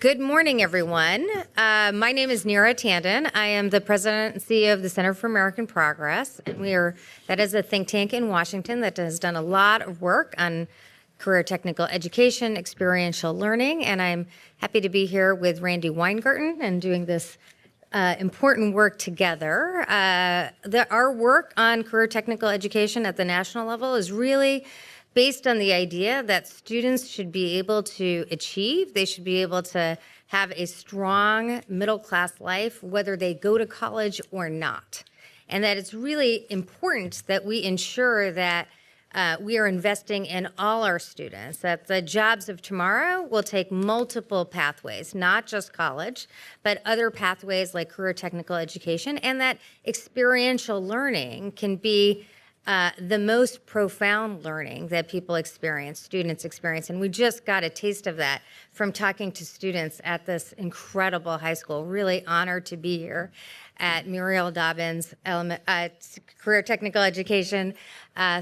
Good morning, everyone. My name is Neera Tanden. I am the president and CEO of the Center for American Progress. And that is a think tank in Washington that has done a lot of work on career technical education, experiential learning. And I'm happy to be here with Randi Weingarten and doing this important work together. Our work on career technical education at the national level is really based on the idea that students should be able to achieve, they should be able to have a strong middle-class life, whether they go to college or not. And that it's really important that we ensure that we are investing in all our students, that the jobs of tomorrow will take multiple pathways, not just college, but other pathways like career technical education, and that experiential learning can be the most profound learning that people experience, students experience. And we just got a taste of that from talking to students at this incredible high school. Really honored to be here at Murrell Dobbins Career Technical Education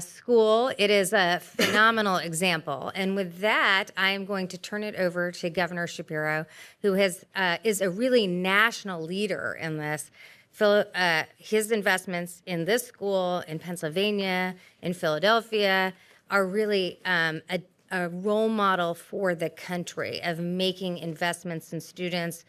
School. It is a phenomenal example. And with that, I am going to turn it over to Governor Shapiro, who is a really national leader in this. His investments in this school, in Pennsylvania, in Philadelphia, are really a role model for the country of making investments in students,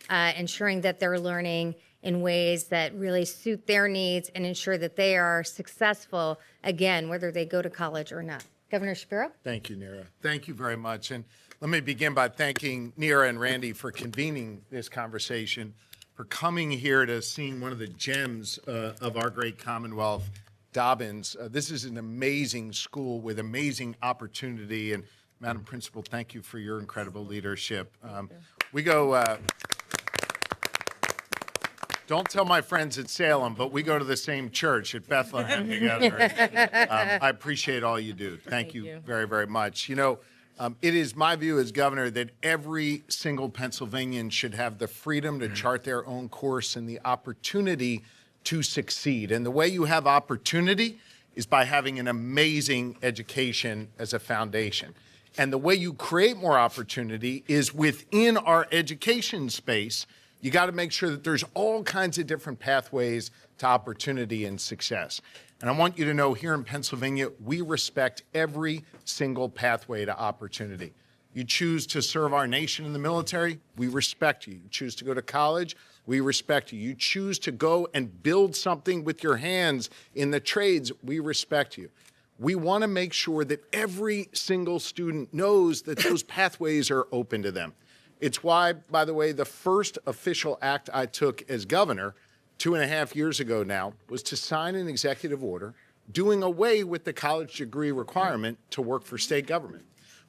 ensuring that they're learning in ways that really suit their needs and ensure that they are successful, again, whether they go to college or not. Governor Shapiro? Thank you, Neera. Thank you very much. And let me begin by thanking Neera and Randi for convening this conversation, for coming here to seeing one of the gems of our great Commonwealth, Dobbins. This is an amazing school with amazing opportunity. And Madam Principal, thank you for your incredible leadership. We go, don't tell my friends at Salem, but we go to the same church at Bethlehem together. I appreciate all you do. Thank you very, very much. You know, it is my view as governor that every single Pennsylvanian should have the freedom to chart their own course and the opportunity to succeed. And the way you have opportunity is by having an amazing education as a foundation. And the way you create more opportunity is within our education space. You got to make sure that there's all kinds of different pathways to opportunity and success. And I want you to know here in Pennsylvania, we respect every single pathway to opportunity. You choose to serve our nation in the military, we respect you. You choose to go to college, we respect you. You choose to go and build something with your hands in the trades, we respect you. We want to make sure that every single student knows that those pathways are open to them. It's why, by the way, the first official act I took as governor 2.5 years ago now was to sign an executive order doing away with the college degree requirement to work for state government.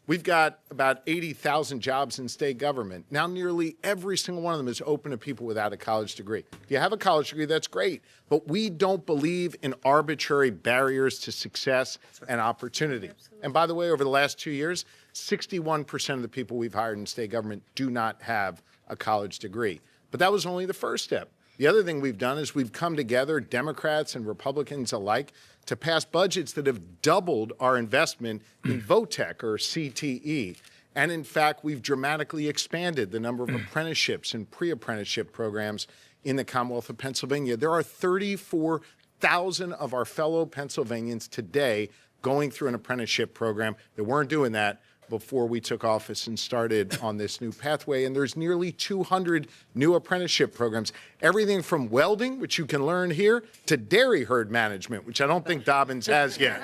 We've got about 80,000 jobs in state government. Now nearly every single one of them is open to people without a college degree. If you have a college degree, that's great, but we don't believe in arbitrary barriers to success and opportunity. And by the way, over the last 2 years, 61% of the people we've hired in state government do not have a college degree. But that was only the first step. The other thing we've done is we've come together, Democrats and Republicans alike, to pass budgets that have doubled our investment in VOTEC or CTE. And in fact, we've dramatically expanded the number of apprenticeships and pre-apprenticeship programs in the Commonwealth of Pennsylvania. There are 34,000 of our fellow Pennsylvanians today going through an apprenticeship program that weren't doing that before we took office and started on this new pathway. And there's nearly 200 new apprenticeship programs, everything from welding, which you can learn here, to dairy herd management, which I don't think Dobbins has yet.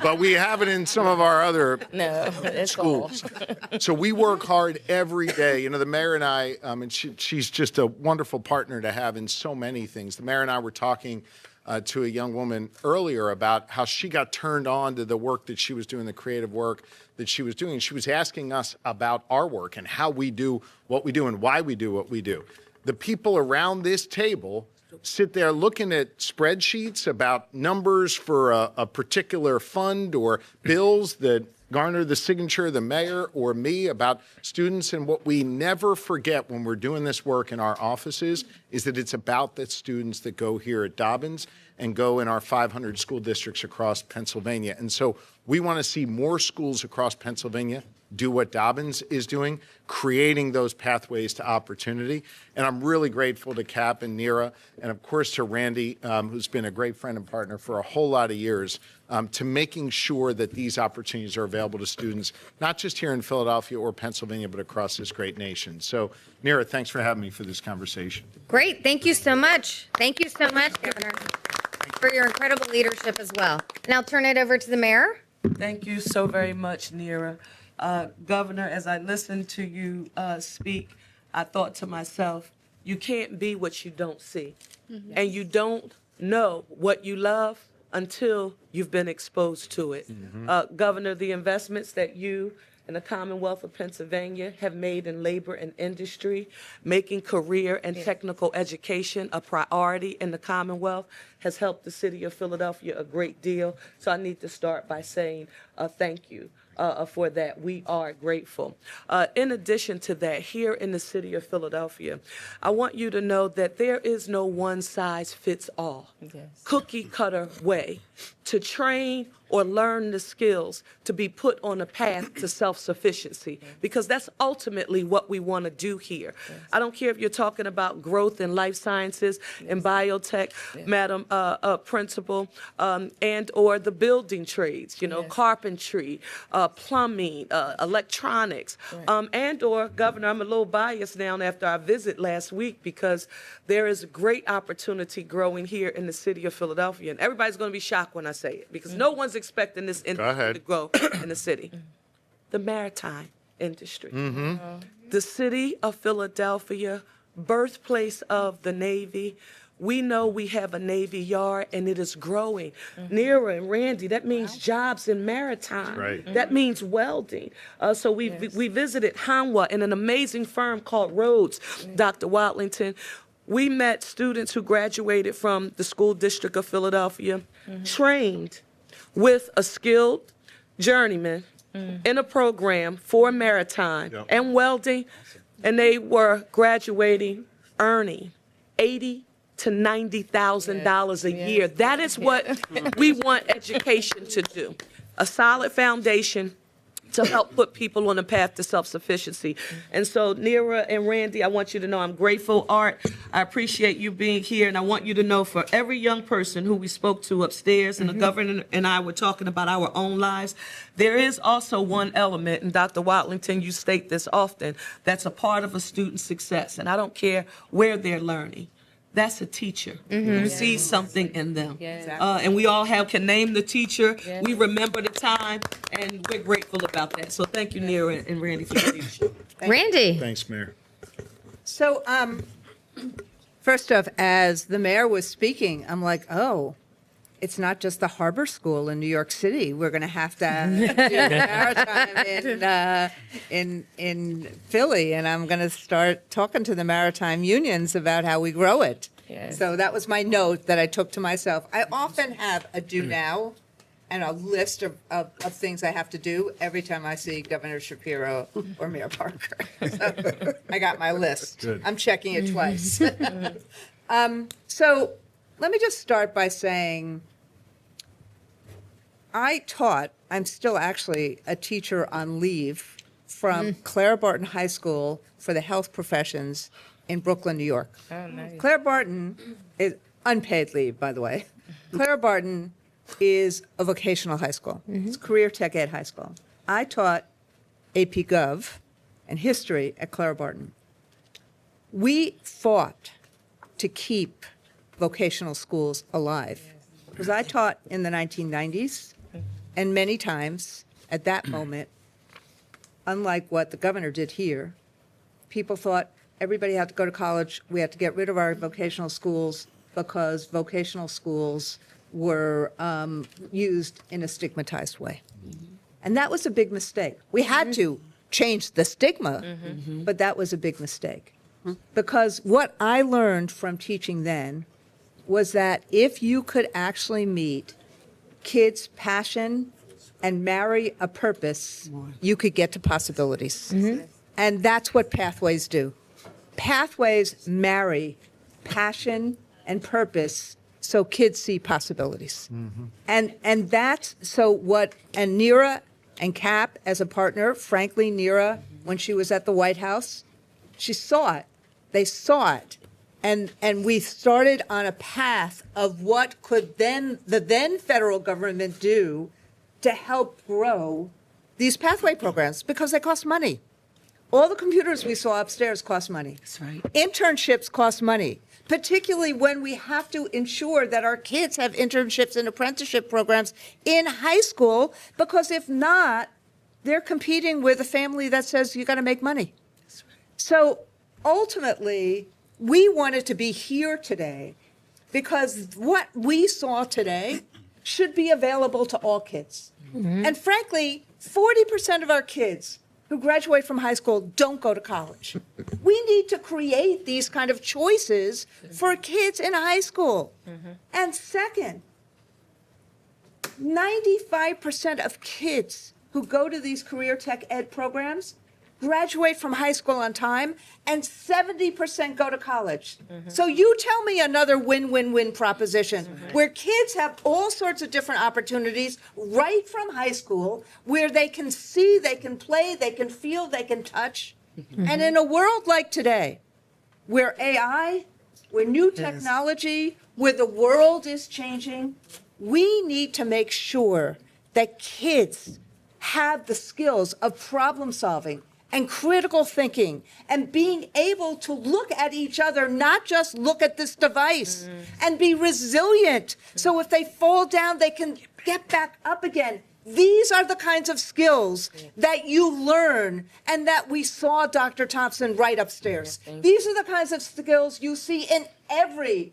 But we have it in some of our other schools. So we work hard every day. You know, the mayor and I, and she's just a wonderful partner to have in so many things. The mayor and I were talking to a young woman earlier about how she got turned on to the work that she was doing, the creative work that she was doing. She was asking us about our work and how we do what we do and why we do what we do. The people around this table sit there looking at spreadsheets about numbers for a particular fund or bills that garner the signature of the mayor or me about students. And what we never forget when we're doing this work in our offices is that it's about the students that go here at Dobbins and go in our 500 school districts across Pennsylvania. And so we want to see more schools across Pennsylvania do what Dobbins is doing, creating those pathways to opportunity. And I'm really grateful to Cap and Neera, and of course to Randi, who's been a great friend and partner for a whole lot of years, to making sure that these opportunities are available to students, not just here in Philadelphia or Pennsylvania, but across this great nation. So, Neera, thanks for having me for this conversation. Great. Thank you so much. Thank you so much, Governor, for your incredible leadership as well. And I'll turn it over to the mayor. Thank you so very much, Neera. Governor, as I listened to you speak, I thought to myself, you can't be what you don't see. Mm-hmm. And you don't know what you love until you've been exposed to it. Mm-hmm. Governor, the investments that you and the Commonwealth of Pennsylvania have made in labor and industry, making career and technical education a priority in the Commonwealth, has helped the city of Philadelphia a great deal. So I need to start by saying thank you. For that. We are grateful. In addition to that, here in the city of Philadelphia, I want you to know that there is no one size fits all, cookie cutter way to train or learn the skills to be put on a path to self-sufficiency, because that's ultimately what we want to do here. I don't care if you're talking about growth in life sciences and biotech, Madam Principal, and or the building trades, you know, carpentry, plumbing, electronics, and or, Governor, I'm a little biased now after our visit last week, because there is a great opportunity growing here in the city of Philadelphia, and everybody's going to be shocked when I say it, because no one's expecting this industry to grow in the city. The maritime industry. Mm-hmm. The city of Philadelphia, birthplace of the Navy. We know we have a Navy Yard, and it is growing. Mm-hmm. Neera and Randi, that means jobs in maritime. Right. Mm-hmm. That means welding. So we visited Hanwha in an amazing firm called Rhodes, Dr. Watlington. We met students who graduated from the school district of Philadelphia, trained with a skilled journeyman in a program for maritime and welding, and they were graduating earning $80,000 to $90,000 a year. That is what we want education to do. A solid foundation to help put people on a path to self-sufficiency. And so, Neera and Randi, I want you to know I'm grateful. Art, I appreciate you being here, and I want you to know for every young person who we spoke to upstairs, and the governor and I were talking about our own lives, there is also one element, and Dr. Watlington, you state this often, that's a part of a student's success, and I don't care where they're learning. That's a teacher who sees something in them. And we all can name the teacher. We remember the time, and we're grateful about that. So thank you, Neera and Randi, for your leadership. Randi. Thanks, Mayor. So, first off, as the mayor was speaking, I'm like, oh, it's not just the Harbor School in New York City. We're going to have to do maritime in Philly, and I'm going to start talking to the maritime unions about how we grow it. Yes. So that was my note that I took to myself. I often have a do now and a list of things I have to do every time I see Governor Shapiro or Mayor Parker. So I got my list. Good. I'm checking it twice. So let me just start by saying I'm still actually a teacher on leave from Clara Barton High School for the health professions in Brooklyn, New York. Oh, nice. Clara Barton is unpaid leave, by the way. Clara Barton is a vocational high school. It's career tech ed high school. I taught AP Gov and history at Clara Barton. We fought to keep vocational schools alive, because I taught in the 1990s, and many times at that moment, unlike what the governor did here, people thought everybody had to go to college. We had to get rid of our vocational schools because vocational schools were used in a stigmatized way. And that was a big mistake. We had to change the stigma, but that was a big mistake. Because what I learned from teaching then was that if you could actually meet kids' passion and marry a purpose, you could get to possibilities. And that's what pathways do. Pathways marry passion and purpose so kids see possibilities. And that's so what, and Neera And CAP, as a partner, frankly, Neera, when she was at the White House, she saw it. They saw it. And we started on a path of what could the then federal government do to help grow these pathway programs, because they cost money. All the computers we saw upstairs cost money. That's right. Internships cost money, particularly when we have to ensure that our kids have internships and apprenticeship programs in high school, because if not, they're competing with a family that says you got to make money. So ultimately, we wanted to be here today because what we saw today should be available to all kids. And frankly, 40% of our kids who graduate from high school don't go to college. We need to create these kind of choices for kids in high school. And second, 95% of kids who go to these career tech ed programs graduate from high school on time, and 70% go to college. So you tell me another win-win-win proposition where kids have all sorts of different opportunities right from high school, where they can see, they can play, they can feel, they can touch. And in a world like today, where AI, where new technology, where the world is changing, we need to make sure that kids have the skills of problem solving and critical thinking and being able to look at each other, not just look at this device, and be resilient. So if they fall down, they can get back up again. These are the kinds of skills that you learn and that we saw Dr. Thompson right upstairs. These are the kinds of skills you see in every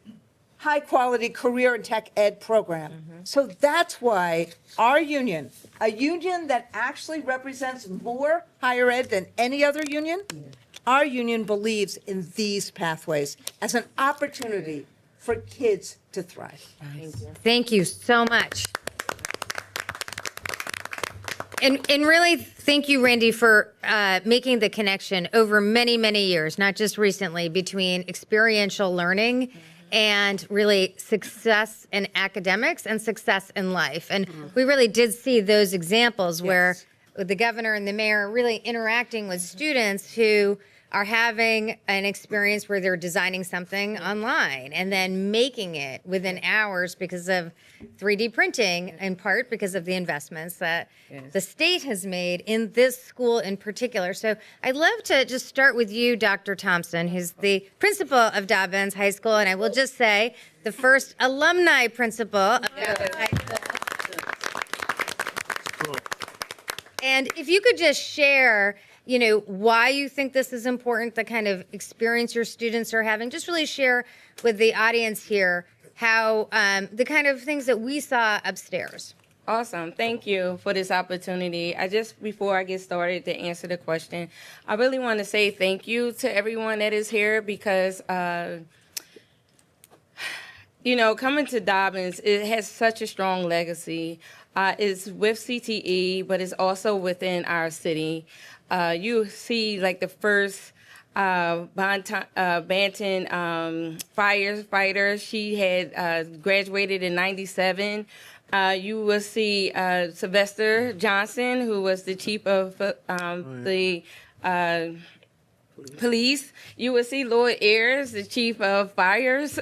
high-quality career and tech ed program. So that's why our union, a union that actually represents more higher ed than any other union, our union believes in these pathways as an opportunity for kids to thrive. Thank you so much. And really, thank you, Randi, for making the connection over many, many years, not just recently, between experiential learning and really success in academics and success in life. And we really did see those examples where the governor and the mayor are really interacting with students who are having an experience where they're designing something online and then making it within hours because of 3D printing, in part because of the investments that the state has made in this school in particular. So I'd love to just start with you, Dr. Thompson, who's the principal of Dobbins High School, and I will just say the first alumni principal of Dobbins High School. And if you could just share, you know, why you think this is important, the kind of experience your students are having, just really share with the audience here how the kind of things that we saw upstairs. Awesome. Thank you for this opportunity. Before I get started to answer the question, I really want to say thank you to everyone that is here because, you know, coming to Dobbins, it has such a strong legacy. It's with CTE, but it's also within our city. You see, like, the first Banton firefighter. She had graduated in '97. You will see Sylvester Johnson, who was the chief of the police. You will see Lloyd Ayers, the chief of firefighters.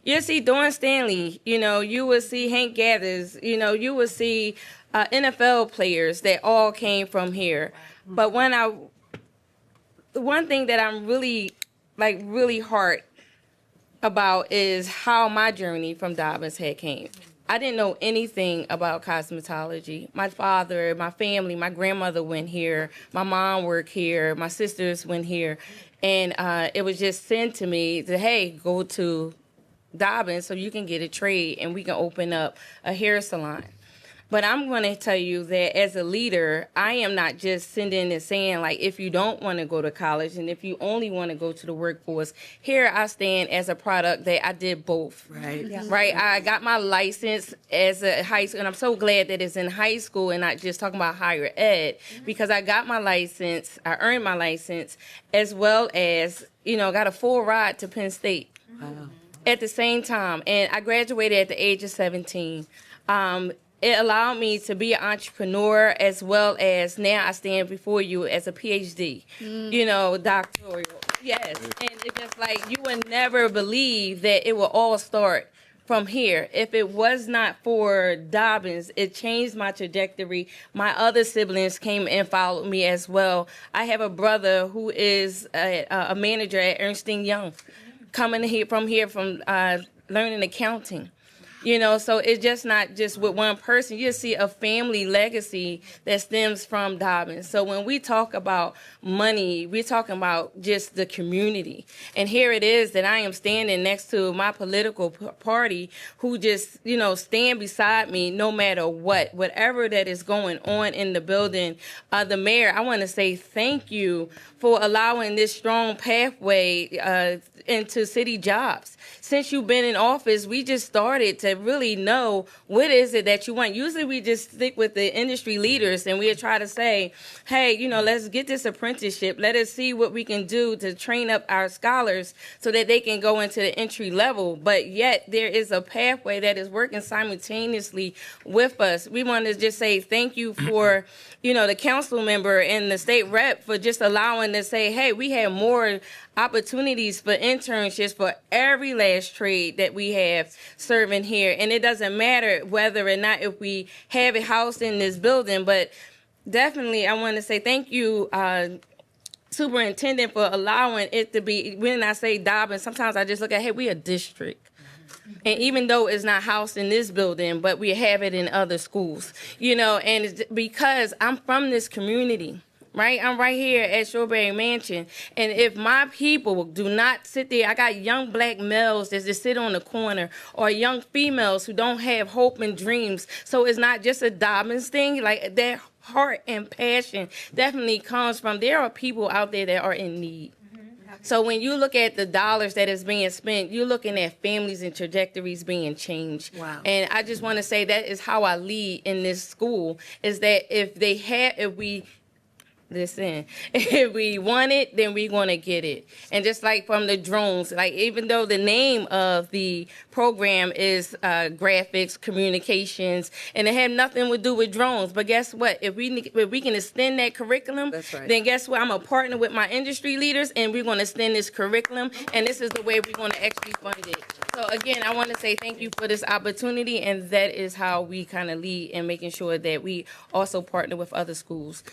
You'll see Dawn Stanley. You will see Hank Gathers. You will see NFL players that all came from here. But the one thing that I'm really hard about is how my journey from Dobbins had came. I didn't know anything about cosmetology. My father, my family, my grandmother went here. My mom worked here. My sisters went here. And it was just sent to me that, hey, go to Dobbins so you can get a trade and we can open up a hair salon. But I'm going to tell you that as a leader, I am not just sending and saying, like, if you don't want to go to college and if you only want to go to the workforce, here I stand as a product that I did both. Right. Yeah. Right. I got my license as a high school, and I'm so glad that it's in high school and not just talking about higher ed, because I got my license, I earned my license, as well as, got a full ride to Penn State. Wow. At the same time. And I graduated at the age of 17. it allowed me to be an entrepreneur, as well as now I stand before you as a PhD, doctoral. Yes. And it's just like you would never believe that it will all start from here. If it was not for Dobbins, it changed my trajectory. My other siblings came and followed me as well. I have a brother who is a manager at Ernst & Young, coming from learning accounting. So it's just not just with one person. You see a family legacy that stems from Dobbins. So when we talk about money, we're talking about just the community. And here it is that I am standing next to my political party who just, stand beside me no matter whatever that is going on in the building. The mayor, I want to say thank you for allowing this strong pathway into city jobs. Since you've been in office, we just started to really know what is it that you want. Usually we just stick with the industry leaders and we try to say, hey, let's get this apprenticeship. Let us see what we can do to train up our scholars so that they can go into the entry level. But yet there is a pathway that is working simultaneously with us. We want to just say thank you for, the council member and the state rep for just allowing to say, hey, we have more opportunities for internships for every last trade that we have serving here. And it doesn't matter whether or not if we have a house in this building, but definitely I want to say thank you, Superintendent, for allowing it to be, when I say Dobbins, sometimes I just look at, hey, we a district. And even though it's not housed in this building, but we have it in other schools, and it's because I'm from this community. Right? I'm right here at Shawberry Mansion. And if my people do not sit there, I got young black males that just sit on the corner, or young females who don't have hope and dreams. So it's not just a Dobbins thing. Like, their heart and passion definitely comes from, there are people out there that are in need. So when you look at the dollars that is being spent, you're looking at families and trajectories being changed. Wow. And I just want to say that is how I lead in this school, is that if we want it, then we're going to get it. And just like from the drones, like even though the name of the program is graphics, communications, and it had nothing to do with drones, but guess what? If we can extend that curriculum, That's right. then guess what? I'm a partner with my industry leaders, and we're going to extend this curriculum, and this is the way we're going to actually fund it. So again, I want to say thank you for this opportunity, and that is how we kind of lead in making sure that we also partner with other schools.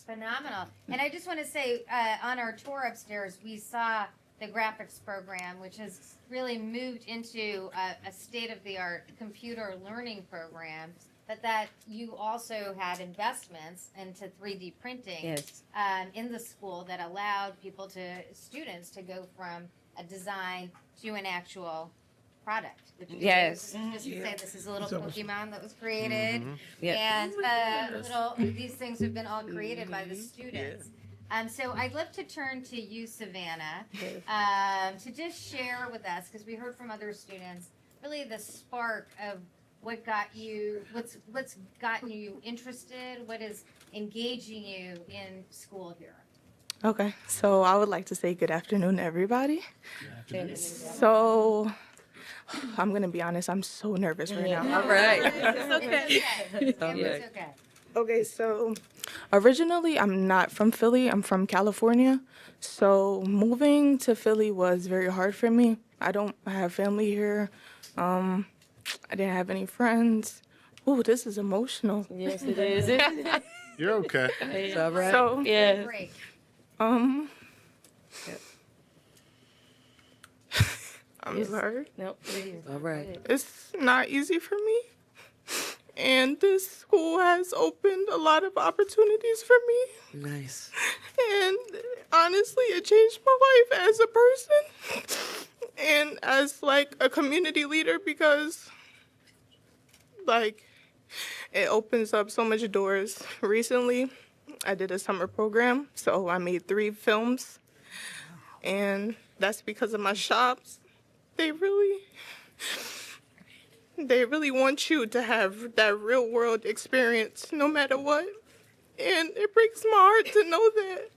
Phenomenal. And I just want to say, on our tour upstairs, we saw the graphics program, which has really moved into a state-of-the-art computer learning program, but that you also had investments into 3D printing Yes. In the school that allowed students to go from a design to an actual product. Which is Yes. just to say, this is a little Pokemon that was created, Yeah. and these things have been all created by the students. So I'd love to turn to you, Savannah, to just share with us, because we heard from other students, really the spark of what's gotten you interested, what is engaging you in school here. Okay, so I would like to say good afternoon, everybody. So, I'm gonna be honest, I'm so nervous right now. All right. It's okay. Okay, so originally I'm not from Philly, I'm from California. So moving to Philly was very hard for me. I don't have family here. I didn't have any friends. Ooh, this is emotional. Yes, it is. You're okay. It's all right. So, Yeah. Great. I'm sorry. Nope. Please. All right. It's not easy for me. And this school has opened a lot of opportunities for me. Nice. And honestly, it changed my life as a person and as like a community leader, because like it opens up so much doors. Recently, I did a summer program, so I made 3 films, and that's because of my shops. They really want you to have that real world experience no matter what. And it breaks my heart to know that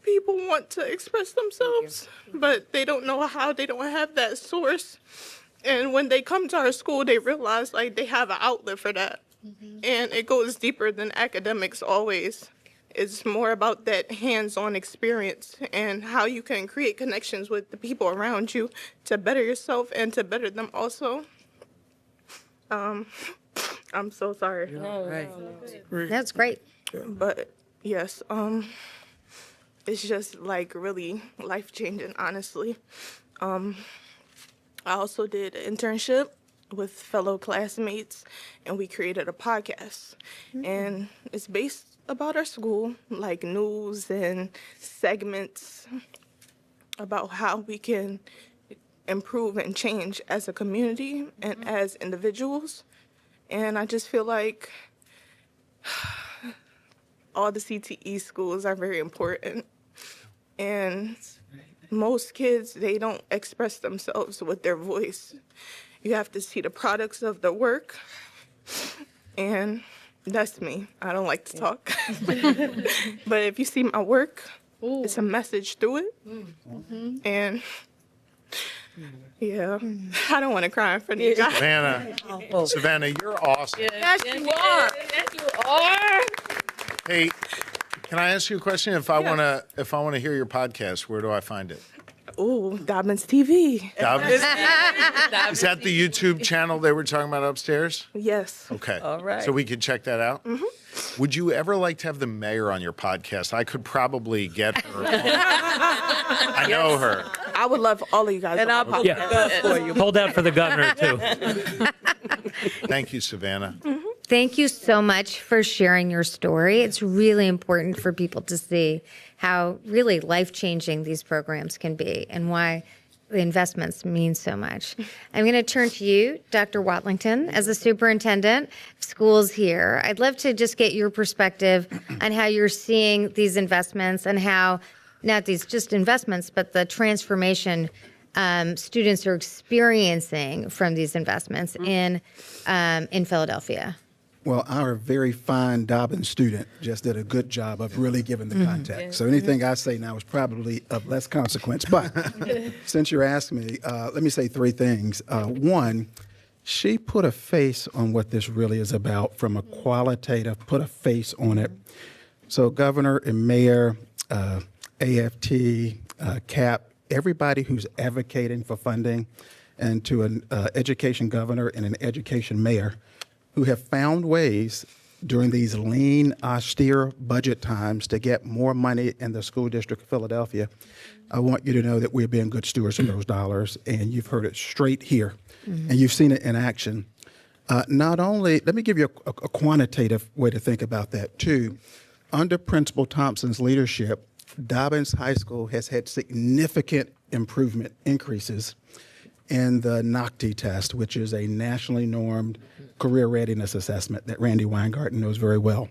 people want to express themselves, but they don't know how. They don't have that source. And when they come to our school, they realize like they have an outlet for that. And it goes deeper than academics always. It's more about that hands-on experience and how you can create connections with the people around you to better yourself and to better them also. I'm so sorry. That's great. But yes, it's just like really life-changing, honestly. I also did an internship with fellow classmates, and we created a podcast. And it's based about our school, like news and segments about how we can improve and change as a community and as individuals. And I just feel like all the CTE schools are very important. And most kids, they don't express themselves with their voice. You have to see the products of the work. And that's me. I don't like to talk. But if you see my work, it's a message through it. And yeah, I don't want to cry in front of you guys. Savannah, you're awesome. Yes, you are. Yes, you are. Hey, can I ask you a question? If I want to hear your podcast, where do I find it? Ooh, Dobbins TV. Dobbins? Is that the YouTube channel they were talking about upstairs? Yes. Okay. All right. So we could check that out? Mm-hmm. Would you ever like to have the mayor on your podcast? I could probably get her. I know her. I would love all of you guys. And on I'll my post podcast. that for you. Hold out for the governor, too. Thank you, Savannah. Thank you so much for sharing your story. It's really important for people to see how really life-changing these programs can be and why the investments mean so much. I'm going to turn to you, Dr. Watlington, as the superintendent of schools here. I'd love to just get your perspective on how you're seeing these investments and how, not these just investments, but the transformation students are experiencing from these investments in Philadelphia. Well, our very fine Dobbins student just did a good job of really giving the context. So anything I say now is probably of less consequence. But since you're asking me, let me say three things. One, she put a face on what this really is about from a qualitative, put a face on it. So Governor and Mayor, AFT, CAP, everybody who's advocating for funding, and to an education governor and an education mayor, who have found ways during these lean, austere budget times to get more money in the school district of Philadelphia. I want you to know that we're being good stewards of those dollars, and you've heard it straight here, and you've seen it in action. Not only, let me give you a quantitative way to think about that, too. Under Principal Thompson's leadership, Dobbins High School has had significant increases in the NOCTI test, which is a nationally normed career readiness assessment that Randi Weingarten knows very well.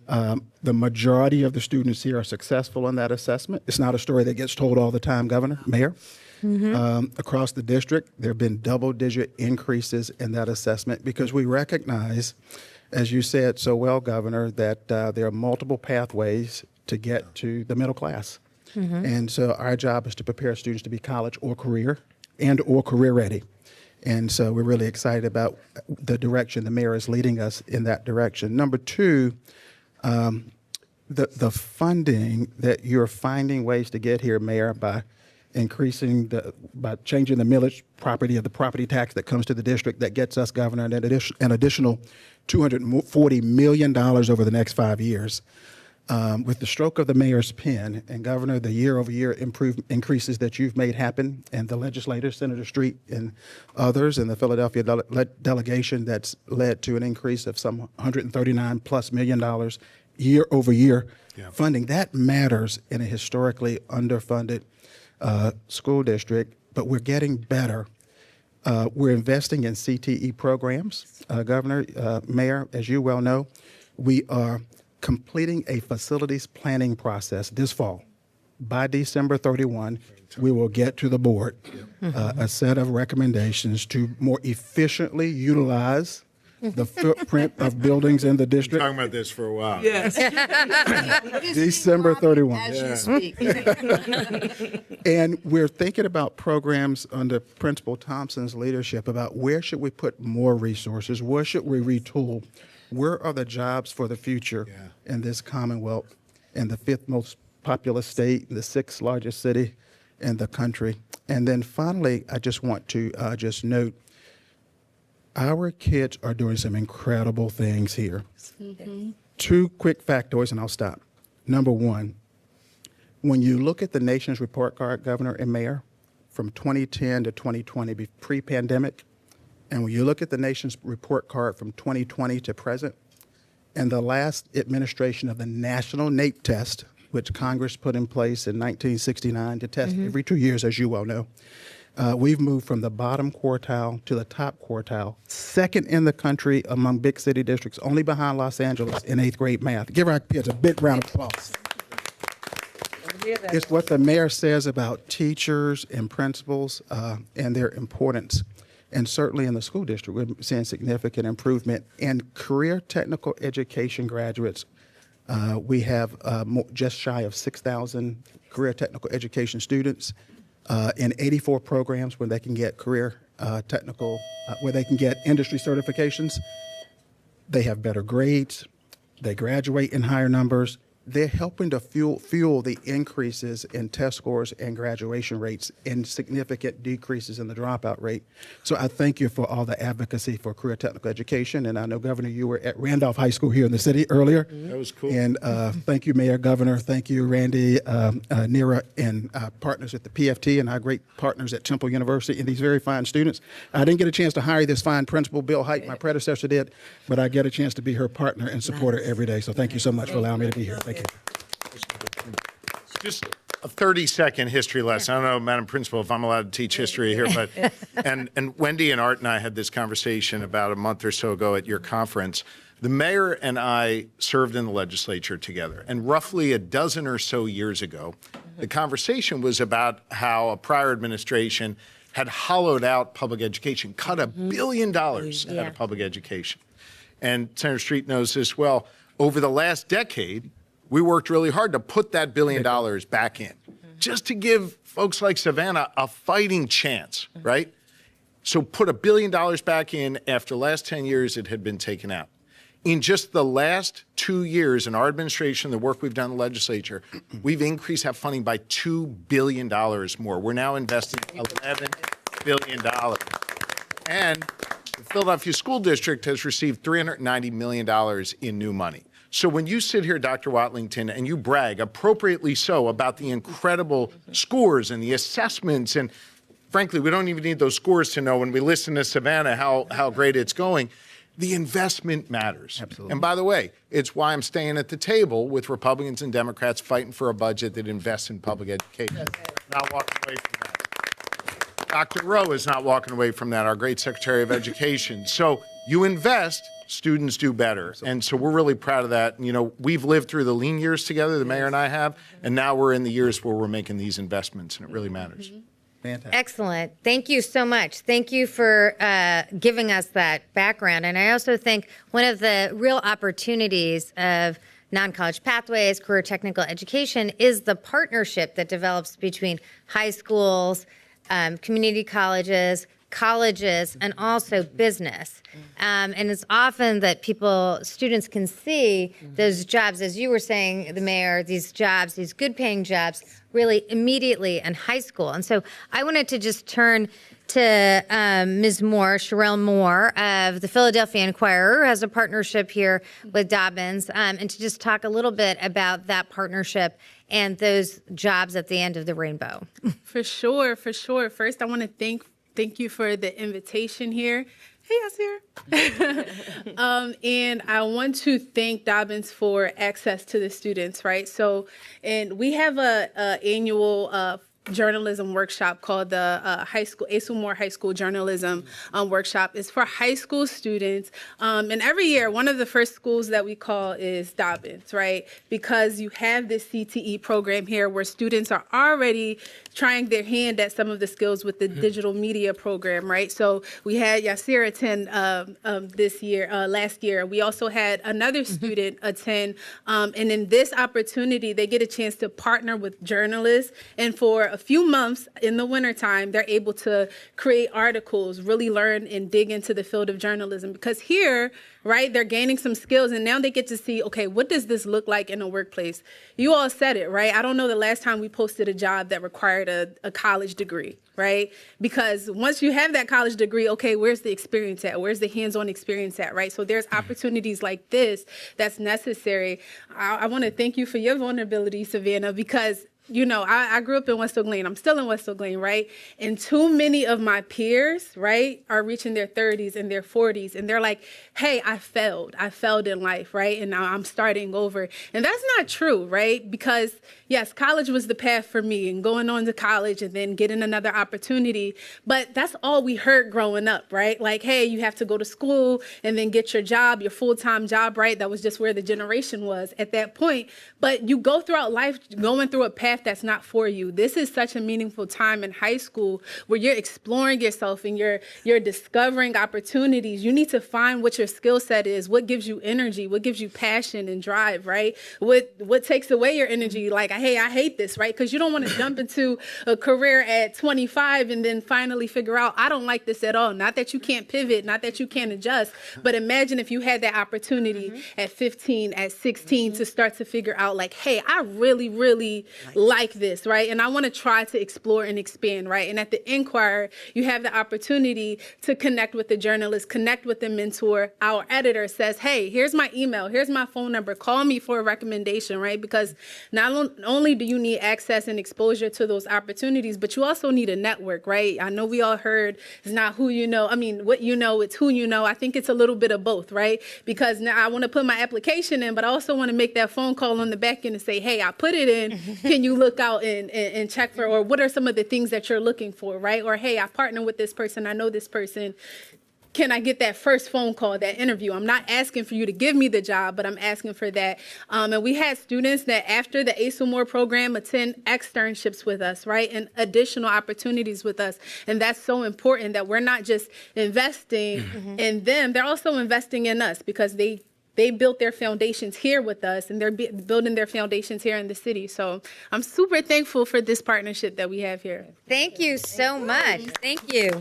The majority of the students here are successful in that assessment. It's not a story that gets told all the time, Governor, Mayor. Across the district, there have been double-digit increases in that assessment because we recognize, as you said so well, Governor, that there are multiple pathways to get to the middle class. And so our job is to prepare students to be college or career ready. And so we're really excited about the direction the mayor is leading us in that direction. Number two, the funding that you're finding ways to get here, Mayor, by changing the millage property of the property tax that comes to the district that gets us, Governor, an additional $240 million over the next 5 years. With the stroke of the mayor's pen, and Governor, the year-over-year increases that you've made happen, and the legislators, Senator Street and others, and the Philadelphia delegation that's led to an increase of some $139+ million year-over-year funding, that matters in a historically underfunded school district, but we're getting better. We're investing in CTE programs. Governor, Mayor, as you well know, we are completing a facilities planning process this fall. By December 31, we will get to the board a set of recommendations to more efficiently utilize the footprint of buildings in the district. Talking about this for a while. Yes. December 31. As you speak. And we're thinking about programs under Principal Thompson's leadership about where should we put more resources, where should we retool where are the jobs for the future in this Commonwealth, in the 5th most populous state, the 6th largest city in the country? And then finally, I just want to just note, our kids are doing some incredible things here. Mm-hmm. 2 quick factoids, and I'll stop. Number 1, when you look at the nation's report card, Governor and Mayor, from 2010 to 2020, pre-pandemic, and when you look at the nation's report card from 2020 to present, and the last administration of the national NAEP test, which Congress put in place in 1969 to test every 2 years, as you well know, we've moved from the bottom quartile to the top quartile, 2nd in the country among big city districts, only behind Los Angeles in 8th grade math. Give our kids a big round of applause. It's what the mayor says about teachers and principals and their importance. And certainly in the school district, we're seeing significant improvement. In career technical education graduates, we have just shy of 6,000 career technical education students in 84 programs where they can get career technical, where they can get industry certifications. They have better grades. They graduate in higher numbers. They're helping to fuel the increases in test scores and graduation rates and significant decreases in the dropout rate. So I thank you for all the advocacy for career technical education. And I know, Governor, you were at Randolph High School here in the city earlier. That was cool. And thank you, Mayor, Governor. Thank you, Randi, Neera, and partners at the PFT and our great partners at Temple University and these very fine students. I didn't get a chance to hire this fine principal, Bill Height, my predecessor did, but I get a chance to be her partner and supporter every day. So thank you so much for allowing me to be here. Thank you. Just a 30-second history lesson. I don't know, Madam Principal, if I'm allowed to teach history here, but and Wendy and Art and I had this conversation about a month or so ago at your conference. The mayor and I served in the legislature together, and roughly a dozen or so years ago, the conversation was about how a prior administration had hollowed out public education, cut $1 billion out of public education. And Senator Street knows this well. Over the last decade, we worked really hard to put that $1 billion back in, just to give folks like Savannah a fighting chance, right? So put $1 billion back in. After the last 10 years, it had been taken out. In just the last 2 years in our administration, the work we've done in the legislature, we've increased that funding by $2 billion more. We're now investing $11 billion. And the Philadelphia School District has received $390 million in new money. So when you sit here, Dr. Watlington, and you brag, appropriately so, about the incredible scores and the assessments, and frankly, we don't even need those scores to know when we listen to Savannah how great it's going, the investment matters. Absolutely. And by the way, it's why I'm staying at the table with Republicans and Democrats fighting for a budget that invests in public education. Not walking away from that. Dr. Rowe is not walking away from that, our great Secretary of Education. So you invest, students do better. And so we're really proud of that. You know, we've lived through the lean years together, the mayor and I have, and now we're in the years where we're making these investments, and it really matters. Fantastic. Excellent. Thank you so much. Thank you for giving us that background. And I also think one of the real opportunities of non-college pathways, career technical education, is the partnership that develops between high schools, community colleges, and also business. And it's often that students can see those jobs, as you were saying, the mayor, these jobs, these good paying jobs, really immediately in high school. And so I wanted to just turn to Ms. Moore, Cherelle Moore of the Philadelphia Inquirer, who has a partnership here with Dobbins, and to just talk a little bit about that partnership and those jobs at the end of the rainbow. For sure. First, I want to thank you for the invitation here. Hey, Yasir. And I want to thank Dobbins for access to the students, right? So, and we have a annual journalism workshop called the Asa Moore High School Journalism Workshop. It's for high school students. And every year, one of the first schools that we call is Dobbins, right? Because you have this CTE program here where students are already trying their hand at some of the skills with the digital media program, right? So we had Yasir attend last year. We also had another student attend. And in this opportunity, they get a chance to partner with journalists and for a few months in the wintertime, they're able to create articles, really learn and dig into the field of journalism. Because here, right, they're gaining some skills, and now they get to see, okay, what does this look like in a workplace? You all said it, right? I don't know the last time we posted a job that required a college degree, right? Because once you have that college degree, okay, where's the experience at? Where's the hands-on experience at, right? So there's opportunities like this that's necessary. I want to thank you for your vulnerability, Savannah, because I grew up in West Oak Lane. I'm still in West Oak Lane, right? And too many of my peers, right, are reaching their 30s and their 40s. And they're like, hey, I failed. I failed in life, right? And now I'm starting over. And that's not true, right? Because, yes, college was the path for me, and going on to college and then getting another opportunity. But that's all we heard growing up, right? Like, hey, you have to go to school and then get your job, your full-time job, right? That was just where the generation was at that point. But you go throughout life going through a path that's not for you. This is such a meaningful time in high school where you're exploring yourself and you're discovering opportunities. You need to find what your skill set is, what gives you energy, what gives you passion and drive, right? What takes away your energy, like, hey, I hate this, right? Because you don't want to jump into a career at 25 and then finally figure out, I don't like this at all. Not that you can't pivot, not that you can't adjust, but imagine if you had that opportunity at 15, at 16 to start to figure out, like, hey, I really, really like this, right? And I want to try to explore and expand, right? And at the Inquirer, you have the opportunity to connect with the journalist, connect with the mentor. Our editor says, hey, here's my email, here's my phone number, call me for a recommendation, right? Because not only do you need access and exposure to those opportunities, but you also need a network, right? I know we all heard it's not who you know. I mean, what you know, it's who you know. I think it's a little bit of both, right? Because now I want to put my application in, but I also want to make that phone call on the back end and say, hey, I put it in. Can you look out and check for, or what are some of the things that you're looking for, right? Or, hey, I partner with this person, I know this person. Can I get that first phone call, that interview? I'm not asking for you to give me the job, but I'm asking for that. And we had students that after the ASUMOR program attend externships with us, right? And additional opportunities with us. And that's so important that we're not just investing in them, they're also investing in us because they built their foundations here with us, and they're building their foundations here in the city. So I'm super thankful for this partnership that we have here. Thank you so much. Thank you.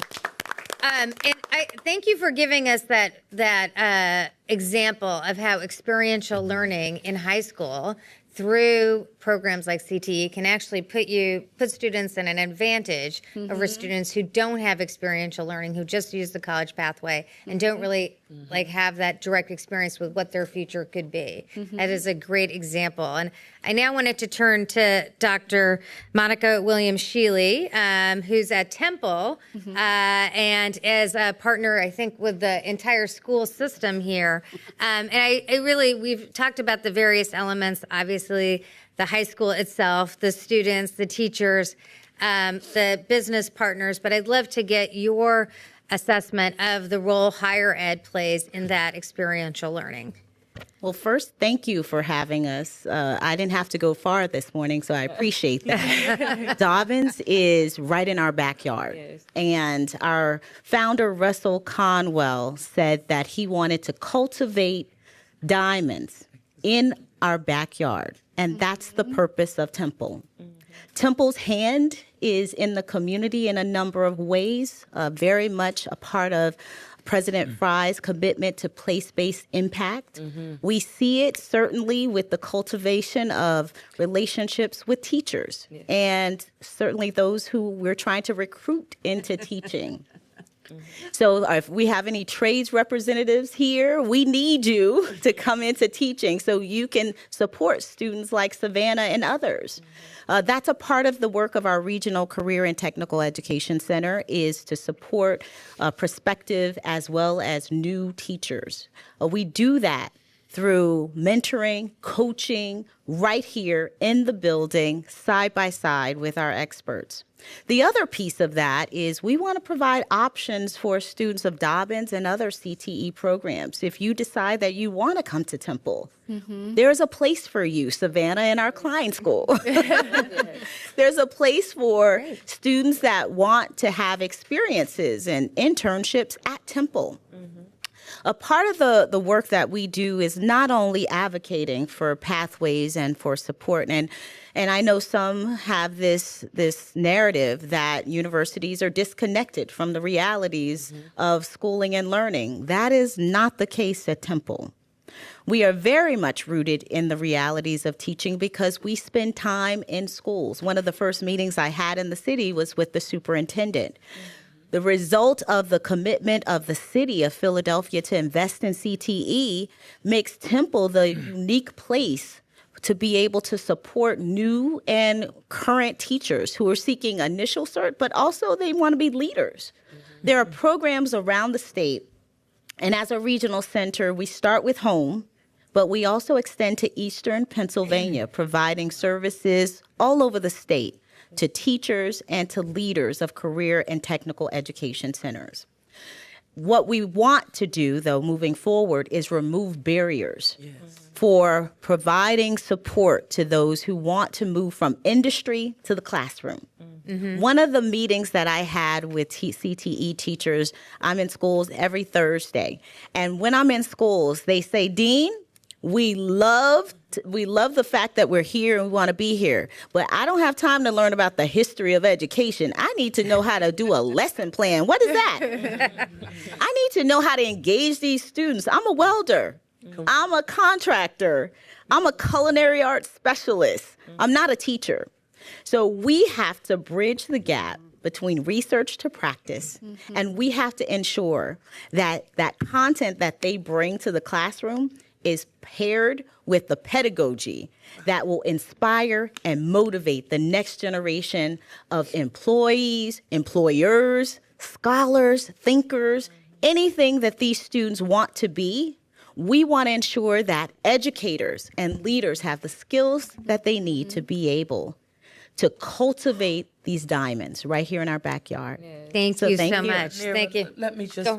And I thank you for giving us that example of how experiential learning in high school through programs like CTE can actually put students in an advantage over students who don't have experiential learning, who just use the college pathway and don't really like have that direct experience with what their future could be. That is a great example. And I now wanted to turn to Dr. Monica Williams-Shealy, who's at Temple and as a partner, I think, with the entire school system here. And we've talked about the various elements, obviously, the high school itself, the students, the teachers, the business partners, but I'd love to get your assessment of the role higher ed plays in that experiential learning. Well, first, thank you for having us. I didn't have to go far this morning, so I appreciate that. Dobbins is right in our backyard. Yes. And our founder, Russell Conwell, said that he wanted to cultivate diamonds in our backyard. And that's the purpose of Temple. Temple's hand is in the community in a number of ways, very much a part of President Fry's commitment to place-based impact. We see it certainly with the cultivation of relationships with teachers and certainly those who we're trying to recruit into teaching. So if we have any trades representatives here, we need you to come into teaching so you can support students like Savannah and others. That's a part of the work of our Regional Career and Technical Education Center, is to support prospective as well as new teachers. We do that through mentoring, coaching, right here in the building, side by side with our experts. The other piece of that is we want to provide options for students of Dobbins and other CTE programs. If you decide that you want to come to Temple, there's a place for you, Savannah, in our Klein School. There's a place for students that want to have experiences and internships at Temple. A part of the work that we do is not only advocating for pathways and for support, and I know some have this narrative that universities are disconnected from the realities of schooling and learning. That is not the case at Temple. We are very much rooted in the realities of teaching because we spend time in schools. One of the first meetings I had in the city was with the superintendent. The result of the commitment of the city of Philadelphia to invest in CTE makes Temple the unique place to be able to support new and current teachers who are seeking initial cert, but also they want to be leaders. There are programs around the state, and as a regional center, we start with home, but we also extend to Eastern Pennsylvania, providing services all over the state to teachers and to leaders of career and technical education centers. What we want to do, though, moving forward, is remove barriers for providing support to those who want to move from industry to the classroom. One of the meetings that I had with CTE teachers, I'm in schools every Thursday, and when I'm in schools, they say, Dean, we love the fact that we're here and we want to be here, but I don't have time to learn about the history of education. I need to know how to do a lesson plan. What is that? I need to know how to engage these students. I'm a welder. I'm a contractor. I'm a culinary arts specialist. I'm not a teacher. So we have to bridge the gap between research to practice, and we have to ensure that that content that they bring to the classroom is paired with the pedagogy that will inspire and motivate the next generation of employees, employers, scholars, thinkers, anything that these students want to be. We want to ensure that educators and leaders have the skills that they need to be able to cultivate these diamonds right here in our backyard. Thank you so much. Neera, Thank you. Let me just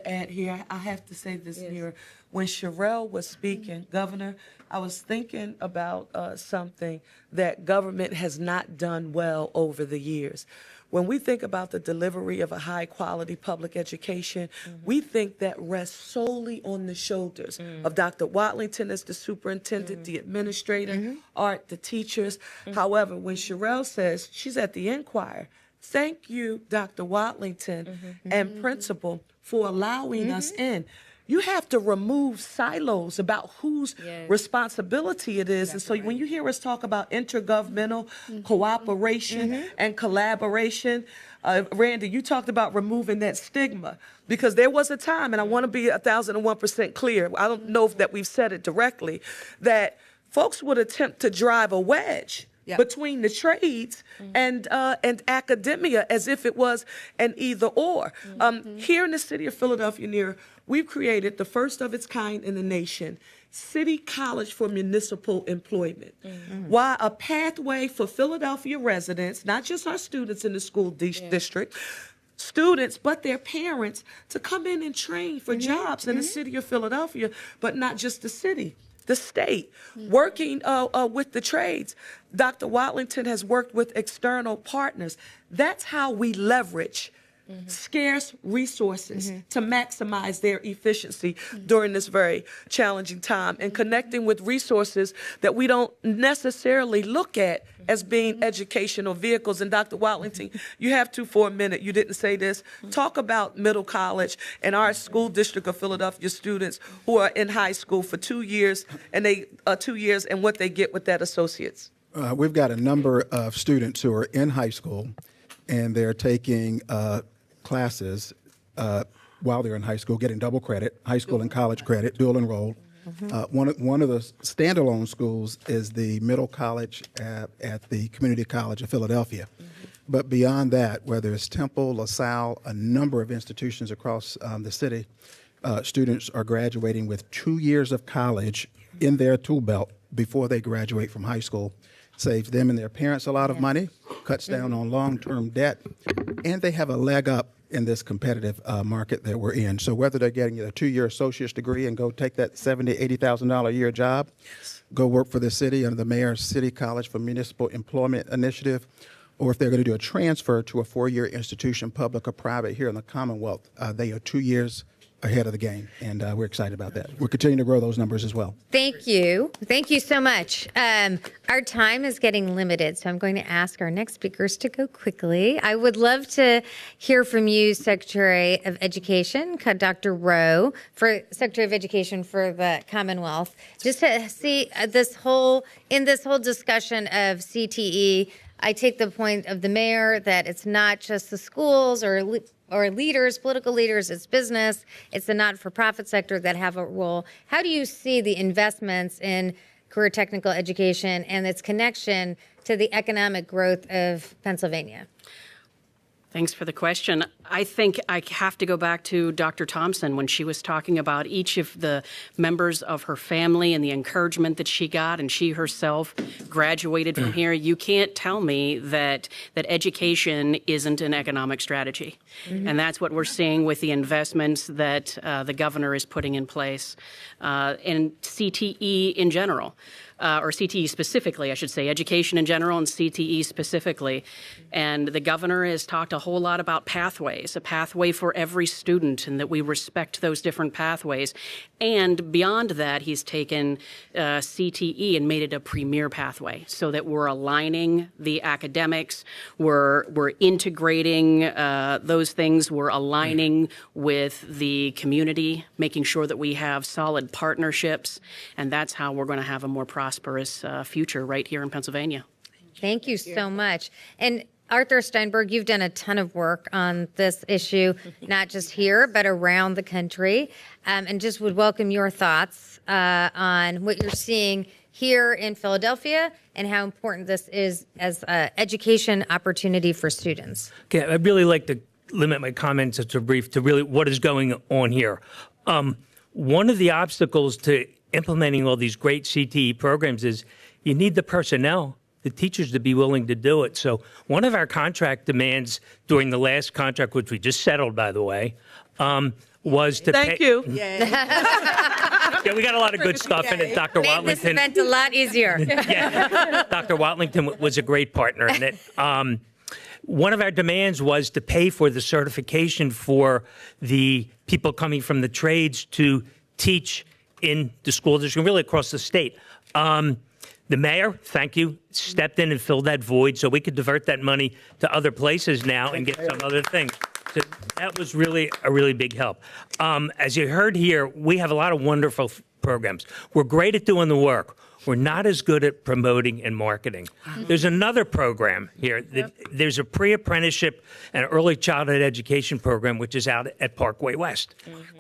add here. I have to say this, Neera. When Cherelle was speaking, Governor, I was thinking about something that government has not done well over the years. When we think about the delivery of a high-quality public education, we think that rests solely on the shoulders of Dr. Watlington as the superintendent, the administrator, Art, the teachers. However, when Cherelle says she's at the Inquirer, thank you, Dr. Watlington and principal, for allowing us in. You have to remove silos about whose responsibility it is. And so when you hear us talk about intergovernmental cooperation and collaboration, Randi, you talked about removing that stigma, because there was a time, and I want to be 1,001% clear, I don't know if that we've said it directly, that folks would attempt to drive a wedge between the trades and academia as if it was an either or. Here in the city of Philadelphia, Neera, we've created the first of its kind in the nation, City College for Municipal Employment. Why a pathway for Philadelphia residents, not just our students in the school district, students, but their parents, to come in and train for jobs in the city of Philadelphia, but not just the city. The state, working with the trades. Dr. Watlington has worked with external partners. That's how we leverage scarce resources to maximize their efficiency during this very challenging time, and connecting with resources that we don't necessarily look at as being educational vehicles. And Dr. Watlington, you have to for a minute, you didn't say this, talk about Middle College and our school district of Philadelphia students who are in high school for 2 years, and and what they get with that associates. We've got a number of students who are in high school, and they're taking classes while they're in high school, getting double credit, high school and college credit, dual enrolled. One of the standalone schools is the Middle College at the Community College of Philadelphia. But beyond that, whether it's Temple, LaSalle, a number of institutions across the city, students are graduating with 2 years of college in their tool belt before they graduate from high school. Saves them and their parents a lot of money, cuts down on long-term debt, and they have a leg up in this competitive market that we're in. So whether they're getting a 2-year associate's degree and go take that $70,000, $80,000 a year job, go work for the city under the Mayor's City College for Municipal Employment Initiative, or if they're going to do a transfer to a 4-year institution, public or private, here in the Commonwealth, they are 2 years ahead of the game, and we're excited about that. We're continuing to grow those numbers as well. Thank you. Thank you so much. Our time is getting limited, so I'm going to ask our next speakers to go quickly. I would love to hear from you, Secretary of Education, Dr. Rowe, for Secretary of Education for the Commonwealth, just to see in this whole discussion of CTE. I take the point of the mayor that it's not just the schools or leaders, political leaders, it's business, it's the not-for-profit sector that have a role. How do you see the investments in career technical education and its connection to the economic growth of Pennsylvania? Thanks for the question. I think I have to go back to Dr. Thompson when she was talking about each of the members of her family and the encouragement that she got, and she herself graduated from here. You can't tell me that education isn't an economic strategy. And that's what we're seeing with the investments that the governor is putting in place, and CTE in general. Or CTE specifically, I should say, education in general and CTE specifically. And the governor has talked a whole lot about pathways, a pathway for every student, and that we respect those different pathways. And beyond that, he's taken CTE and made it a premier pathway so that we're aligning the academics, we're integrating those things, we're aligning with the community, making sure that we have solid partnerships, and that's how we're going to have a more prosperous future right here in Pennsylvania. Thank you so much. And Arthur Steinberg, you've done a ton of work on this issue, not just here, but around the country, and just would welcome your thoughts on what you're seeing here in Philadelphia and how important this is as an education opportunity for students. Okay, I'd really like to limit my comments to brief to really what is going on here. One of the obstacles to implementing all these great CTE programs is you need the personnel, the teachers, to be willing to do it. So one of our contract demands during the last contract, which we just settled, by the way, was to Thank you. Yeah, we got a lot of good stuff in it. Dr. Made this Watlington. event a lot easier. Yeah, Dr. Watlington was a great partner in it. One of our demands was to pay for the certification for the people coming from the trades to teach in the school district, really across the state. The mayor, thank you, stepped in and filled that void so we could divert that money to other places now and get some other things. So that was really a really big help. As you heard here, we have a lot of wonderful programs. We're great at doing the work. We're not as good at promoting and marketing. There's another program here. There's a pre-apprenticeship and early childhood education program, which is out at Parkway West.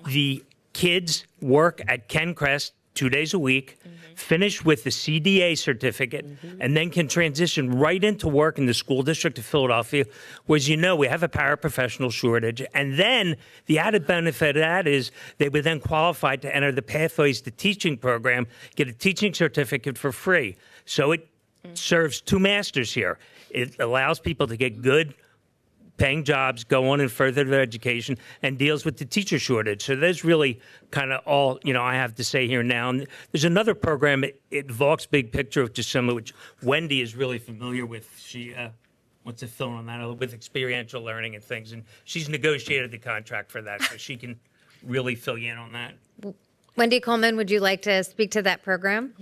The kids work at Ken Crest 2 days a week, finish with the CDA certificate, and then can transition right into work in the school district of Philadelphia, where, as you know, we have a paraprofessional shortage. And then the added benefit of that is they would then qualify to enter the Pathways to Teaching program, get a teaching certificate for free. So it serves two masters here. It allows people to get good paying jobs, go on and further their education, and deals with the teacher shortage. So there's really kind of all, I have to say here now. And there's another program at Vaugh's Big Picture, which is similar, which Wendy is really familiar with. She wants to fill in on that a little with experiential learning and things. And she's negotiated the contract for that, so she can really fill you in on that. Wendy Coleman, would you like to speak to that program?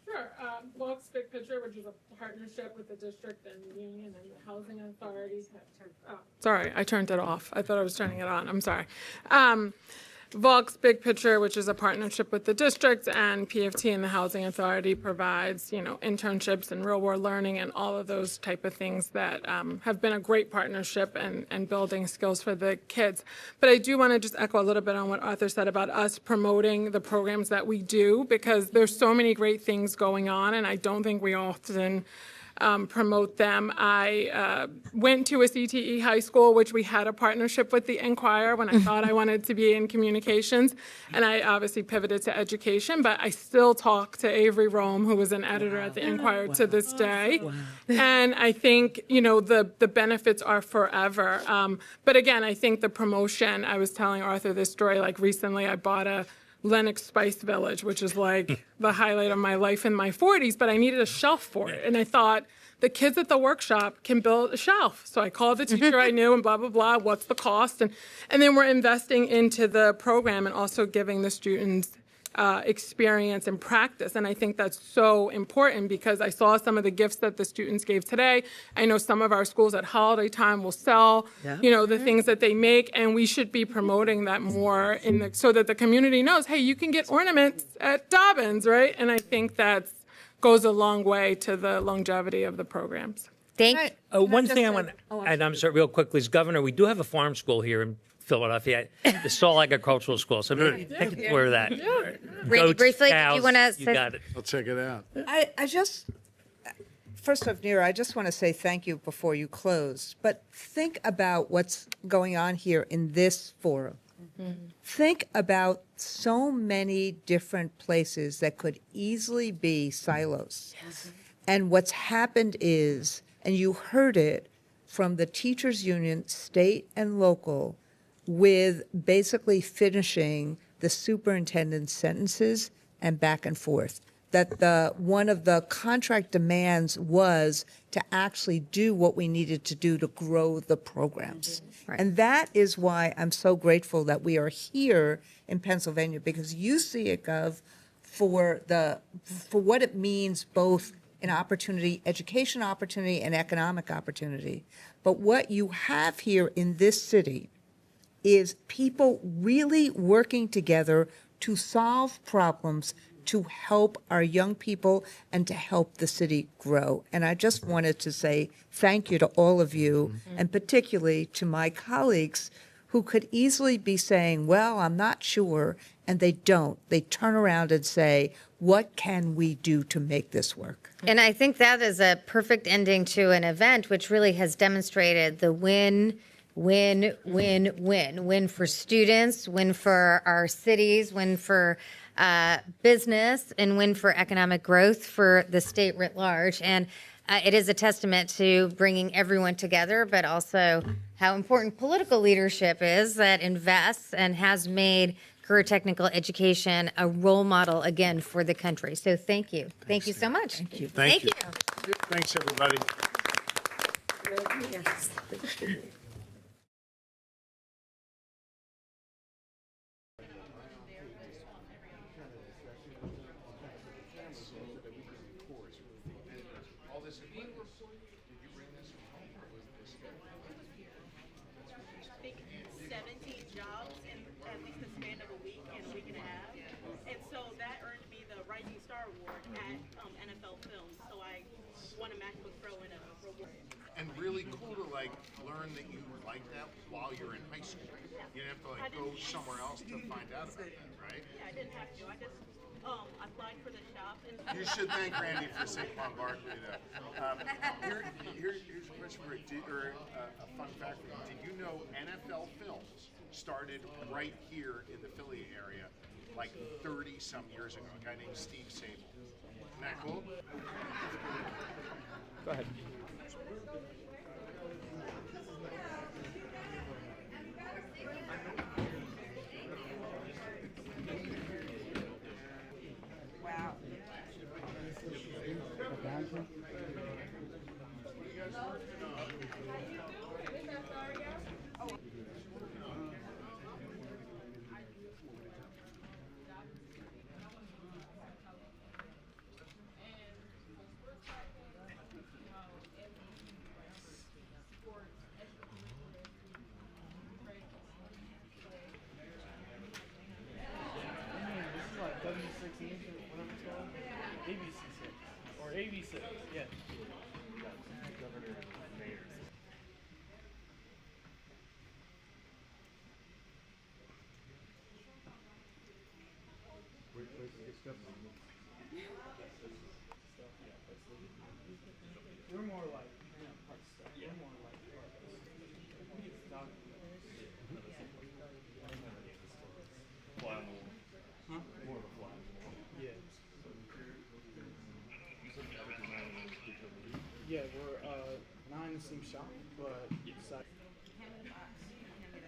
Sure. Vaugh's Big Picture, which is a partnership with the district and the union and the housing authorities. Sorry, I turned it off. I thought I was turning it on. I'm sorry. Vaugh's Big Picture, which is a partnership with the district and PFT and the housing authority, provides, internships and real-world learning and all of those type of things that have been a great partnership and building skills for the kids. But I do want to just echo a little bit on what Arthur said about us promoting the programs that we do, because there's so many great things going on, and I don't think we often promote them. I went to a CTE high school, which we had a partnership with the Enquirer when I thought I wanted to be in communications, and I obviously pivoted to education, but I still talk to Avery Rome, who was an editor at the Enquirer to this day. And I think, the benefits are forever. But again, I think the promotion, I was telling Arthur this story, like recently I bought a Lenox Spice Village, which is like the highlight of my life in my 40s, but I needed a shelf for it. And I thought, the kids at the workshop can build a shelf. So I called the teacher I knew and blah, blah, blah, what's the cost? And then we're investing into the program and also giving the students experience and practice. And I think that's so important because I saw some of the gifts that the students gave today. I know some of our schools at holiday time will sell, the things that they make, and we should be promoting that more so that the community knows, hey, you can get ornaments at Dobbins, right? And I think that goes a long way to the longevity of the programs. Thank you. One thing I want to add, I'm sorry, real quickly, is Governor, we do have a farm school here in Philadelphia, the Saul Agricultural School. So maybe take it for that. Randy, Goats, briefly, did cows, you want to you say? got it. I'll check it out. First off, Neera, I just want to say thank you before you close. But think about what's going on here in this forum. Think about so many different places that could easily be silos. And what's happened is, and you heard it from the teachers union, state and local, with basically finishing the superintendent's sentences and back and forth. That one of the contract demands was to actually do what we needed to do to grow the programs. Right. And that is why I'm so grateful that we are here in Pennsylvania, because you see it, Gov, for what it means both in opportunity, education opportunity, and economic opportunity. But what you have here in this city is people really working together to solve problems, to help our young people and to help the city grow. And I just wanted to say thank you to all of you, and particularly to my colleagues who could easily be saying, well, I'm not sure, and they don't. They turn around and say, what can we do to make this work? And I think that is a perfect ending to an event which really has demonstrated the win for students, win for our cities, win for business, and win for economic growth for the state writ large. And it is a testament to bringing everyone together, but also how important political leadership is that invests and has made career technical education a role model again for the country. So thank you. Thank you so much. Thank you. Thank you. Thanks, everybody. And really cool to learn that you like that while you're in high school. You didn't have to go somewhere else to find out about that, right? Yeah, I didn't have to. I just applied for the shop. And You should thank Randy for Saquon Barkley, though. Here's a question for you, or a fun fact for you. Did you know NFL Films started right here in the Philly area 30-some years ago? A guy named Steve Sable. Isn't that cool? Go ahead. ABC6 yeah. We're more like hard stuff. Yeah. We're more like fly on the wall. Huh? More of a fly on the wall. Yeah. Yeah, we're not in the same shop, but side. hand me the box. Hand me the.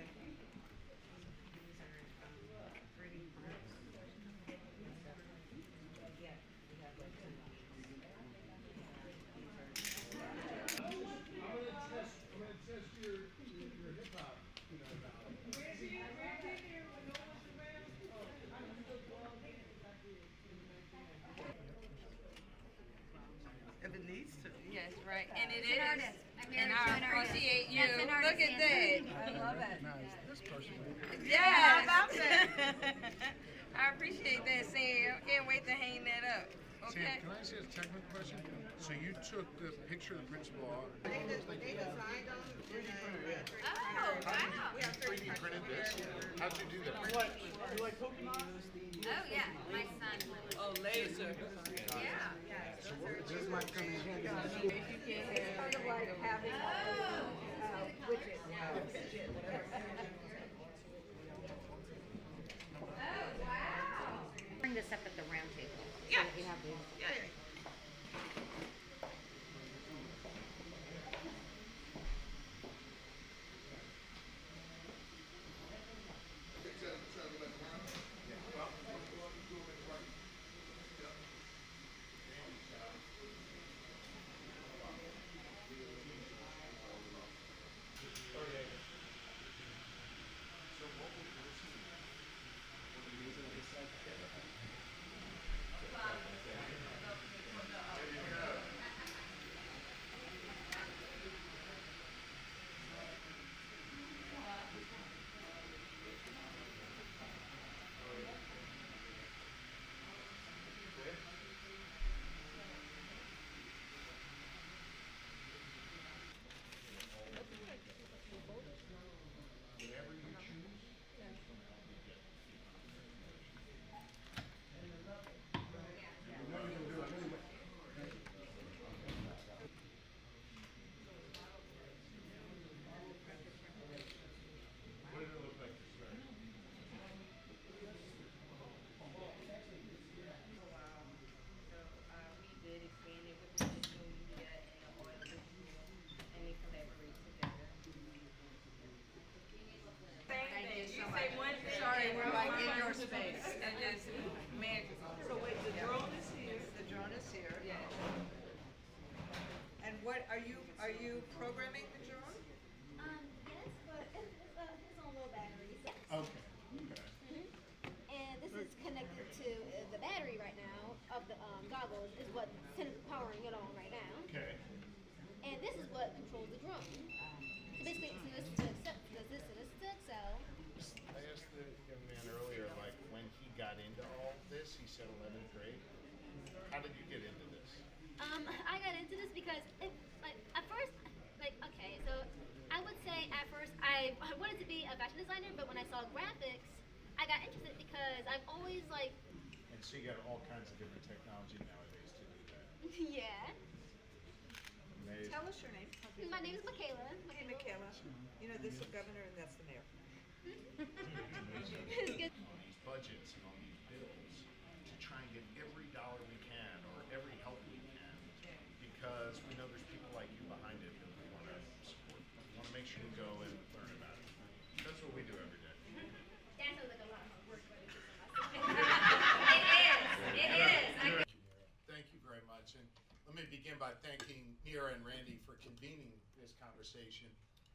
These are 3D prints. Yeah, about that. I appreciate that, Sam. Can't wait to hang that up. Okay. Sam, can I ask you a technical question? So you took the picture of the principal off. Oh, wow. You 3D printed this? How'd you do that? You like Pokemon? Oh, yeah, my son. Oh, laser. Yeah. This might come in handy. It's kind of like having a widget. Bring this up at the round table. Yeah. So we have these. Yeah. Sorry, we're like in your space. And just manage. So wait, the drone is here. The drone is here. Yeah. And what are you programming the drone? Yes, but it's on low batteries. Yes. Okay. And this is connected to the battery right now of the goggles is what's powering it on right now. Okay. And this is what controls the drone. So basically, this is the Excel. I asked the young man earlier, like, when he got into all this, he said 11th grade. How did you get into this? I got into this because at first, okay, so I would say at first I wanted to be a fashion designer, but when I saw graphics, I got interested because I've always And so you got all kinds of different technology nowadays to do that. yeah. Amazing. Tell us your name. My name is Michaela. Hey, Michaela. You know, this is the governor and that's the mayor. It's good. On these budgets and on these bills to try and get every dollar we can or every help we can because we know there's people like you behind it that we want to support. We want to make sure we go and learn about it. That's what we do every day. That sounds like a lot of work, but it's It is. Thank you very much. And let me begin by thanking Neera and Randi for convening this conversation,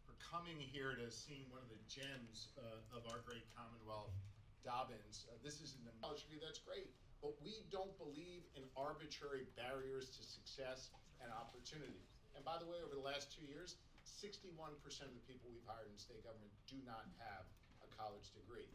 for coming here to see one of the gems of our great Commonwealth, Dobbins. This is an knowledge degree, that's great, but we don't believe in arbitrary barriers to success and opportunity. And by the way, over the last 2 years, 61% of the people we've hired in state government do not have a college degree.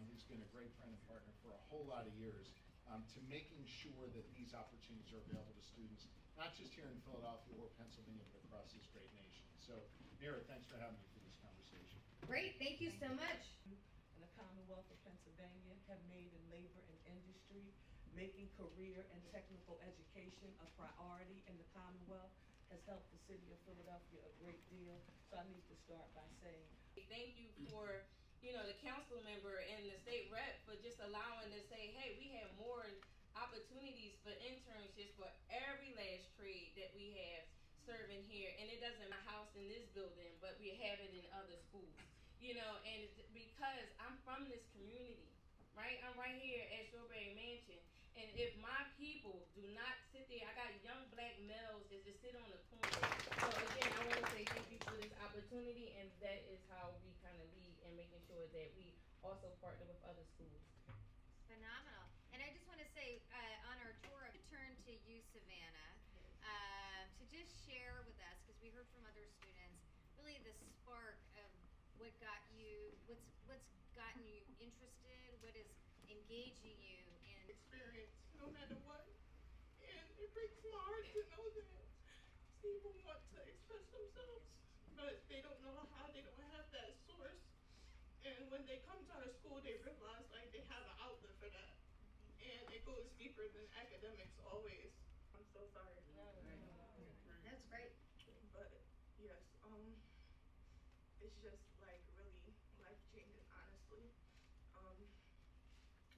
He's been a great friend and partner for a whole lot of years to making sure that these opportunities are available to students, not just here in Philadelphia or Pennsylvania, but across this great nation. So, Neera, thanks for having me for this conversation. Great, thank you so much. And the Commonwealth of Pennsylvania have made in labor and industry, making career and technical education a priority in the Commonwealth has helped the city of Philadelphia a great deal. So I need to start by saying Thank you for, the council member and the state rep for just allowing to say, hey, we have more opportunities for internships for every last trade that we have serving here. And it doesn't my house in this building, but we have it in other schools. And because I'm from this community, right? I'm right here at Strawberry Mansion. And if my people do not sit there, I got young black males that just sit on the corner. So again, I want to say thank you for this opportunity, and that is how we kind of lead in making sure that we also partner with other schools. Phenomenal. And I just want to say, on our tour, I turn to you, Savannah, to just share with us, because we heard from other students, really the spark of what got you, what's gotten you interested? What is engaging you in Experience, no matter what. And it breaks my heart to know that people want to express themselves, but they don't know how, they don't have that source. And when they come to our school, they realize like they have an outlet for that. And it goes deeper than academics always. I'm so sorry. That's great. But yes, it's just like really life changing, honestly.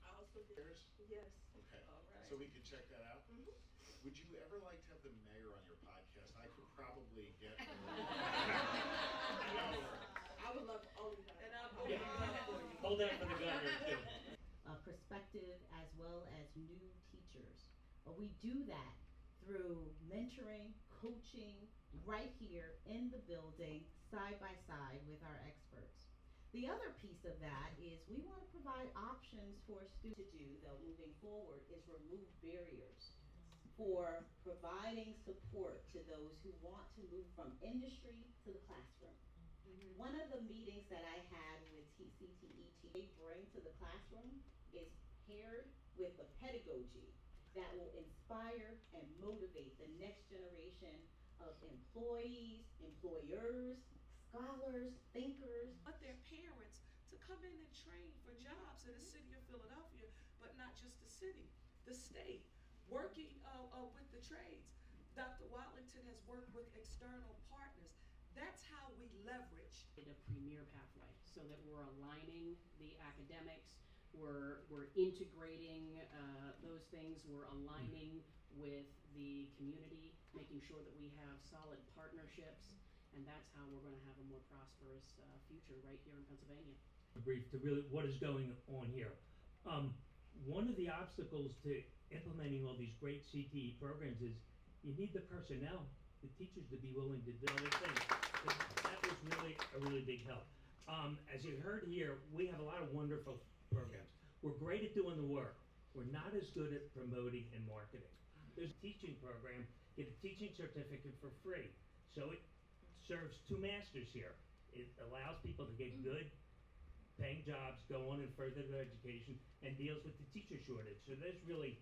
I also did. Yours? Yes. Okay. All right. So we could check that out? Mhm. Would you ever like to have the mayor on your podcast? I could probably get. I would love all of that. And I'll Hold that for the governor, too. Perspective as well as new teachers. We do that through mentoring, coaching, right here in the building, side by side with our experts. The other piece of that is we want to provide options for students to do, though, moving forward, is remove barriers for providing support to those who want to move from industry to the classroom. One of the meetings that I had with CTET they bring to the classroom is paired with the pedagogy that will inspire and motivate the next generation of employees, employers, scholars, thinkers. But their parents to come in and train for jobs in the city of Philadelphia, but not just the city, the state, working with the trades. Dr. Watlington has worked with external partners. That's how we leverage. A premier pathway so that we're aligning the academics, we're integrating those things, we're aligning with the community, making sure that we have solid partnerships, and that's how we're going to have a more prosperous future right here in Pennsylvania. Brief to really what is going on here. One of the obstacles to implementing all these great CTE programs is you need the personnel, the teachers, to be willing to do other things. That was really a really big help. As you heard here, we have a lot of wonderful programs. We're great at doing the work. We're not as good at promoting and marketing. There's a teaching program, get a teaching certificate for free. So it serves two masters here. It allows people to get good paying jobs, go on and further their education, and deals with the teacher shortage. So there's really